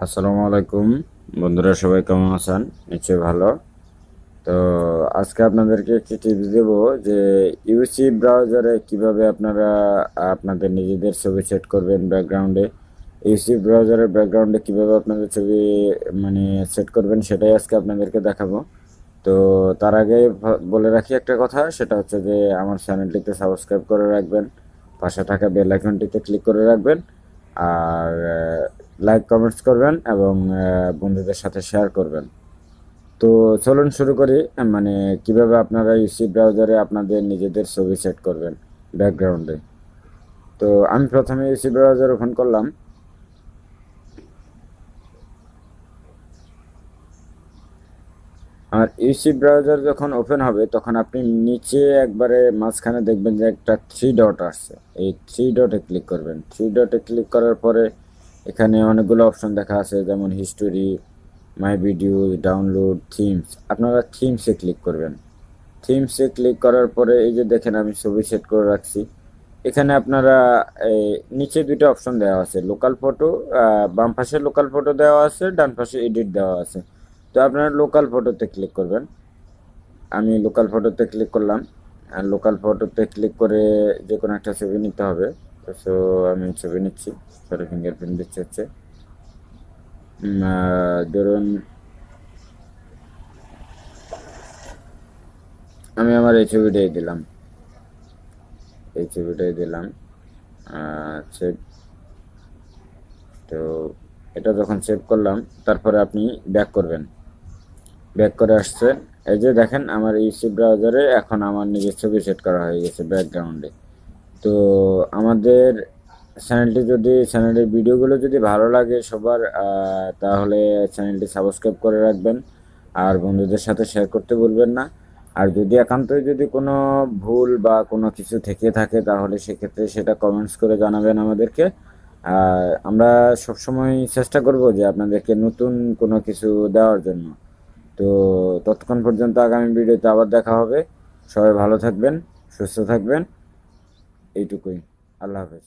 আসসালামু আলাইকুম বন্ধুরা, সবাই কেমন আছেন? নিশ্চয়ই ভালো। তো আজকে আপনাদেরকে একটি টিপস দেব যে ইউসি ব্রাউজারে কিভাবে আপনারা আপনাদের নিজেদের ছবি সেট করবেন ব্যাকগ্রাউন্ডে। ইউসি ব্রাউজারের ব্যাকগ্রাউন্ডে কিভাবে আপনাদের ছবি মানে সেট করবেন সেটাই আজকে আপনাদেরকে দেখাবো। তো তার আগে বলে রাখি একটা কথা, সেটা হচ্ছে যে আমার চ্যানেলটিতে সাবস্ক্রাইব করে রাখবেন, পাশে থাকা বেল আইকনটিতে ক্লিক করে রাখবেন, আর লাইক কমেন্টস করবেন এবং বন্ধুদের সাথে শেয়ার করবেন। তো চলুন শুরু করি। মানে কিভাবে আপনারা ইউসি ব্রাউজারে আপনাদের নিজেদের ছবি সেট করবেন ব্যাকগ্রাউন্ডে। তো আমি প্রথমে ইউসি ব্রাউজার ওপেন করলাম। আর ইউসি ব্রাউজার যখন ওপেন হবে তখন আপনি নিচে একবারে মাঝখানে দেখবেন যে একটা থ্রি ডট আসছে। এই থ্রি ডটে ক্লিক করবেন। থ্রি ডটে ক্লিক করার পরে এখানে অনেকগুলো অপশন দেখা আছে, যেমন history, my video, download, themes. আপনারা থিমসে ক্লিক করবেন। থিমসে ক্লিক করার পরে এই যে দেখেন আমি ছবি সেট করে রাখছি। এখানে আপনারা এই নিচে দুটো অপশন দেওয়া আছে, লোকাল ফটো। বাম পাশে লোকাল ফটো দেওয়া আছে, ডান পাশে এডিট দেওয়া আছে। তো আপনারা লোকাল ফটোতে ক্লিক করবেন। আমি লোকাল ফটোতে ক্লিক করলাম। আর লোকাল ফটোতে ক্লিক করে যে কোনো একটা ছবি নিতে হবে। তো আমি ছবি নিচ্ছি, সরি ফিঙ্গারপ্রিন্ট দিচ্ছি হচ্ছে। ধরুন আমি আমার এই ছবিটাই দিলাম, এই ছবিটাই দিলাম সেভ। তো এটা যখন সেভ করলাম তারপরে আপনি ব্যাক করবেন। ব্যাক করে আসছে, এই যে দেখেন আমার ইউসি ব্রাউজারে এখন আমার নিজের ছবি সেট করা হয়ে গেছে ব্যাকগ্রাউন্ডে। তো আমাদের চ্যানেলের ভিডিওগুলো যদি ভালো লাগে সবার, তাহলে চ্যানেলটি সাবস্ক্রাইব করে রাখবেন আর বন্ধুদের সাথে শেয়ার করতে ভুলবেন না। আর যদি একান্তই যদি কোনো ভুল বা কোনো কিছু থেকে থাকে তাহলে সেক্ষেত্রে সেটা কমেন্টস করে জানাবেন আমাদেরকে। আর আমরা সবসময় চেষ্টা করব যে আপনাদেরকে নতুন কোনো কিছু দেওয়ার জন্য। তো ততক্ষণ পর্যন্ত আগামী ভিডিওতে আবার দেখা হবে। সবাই ভালো থাকবেন, সুস্থ থাকবেন, এইটুকুই। আল্লাহ হাফেজ।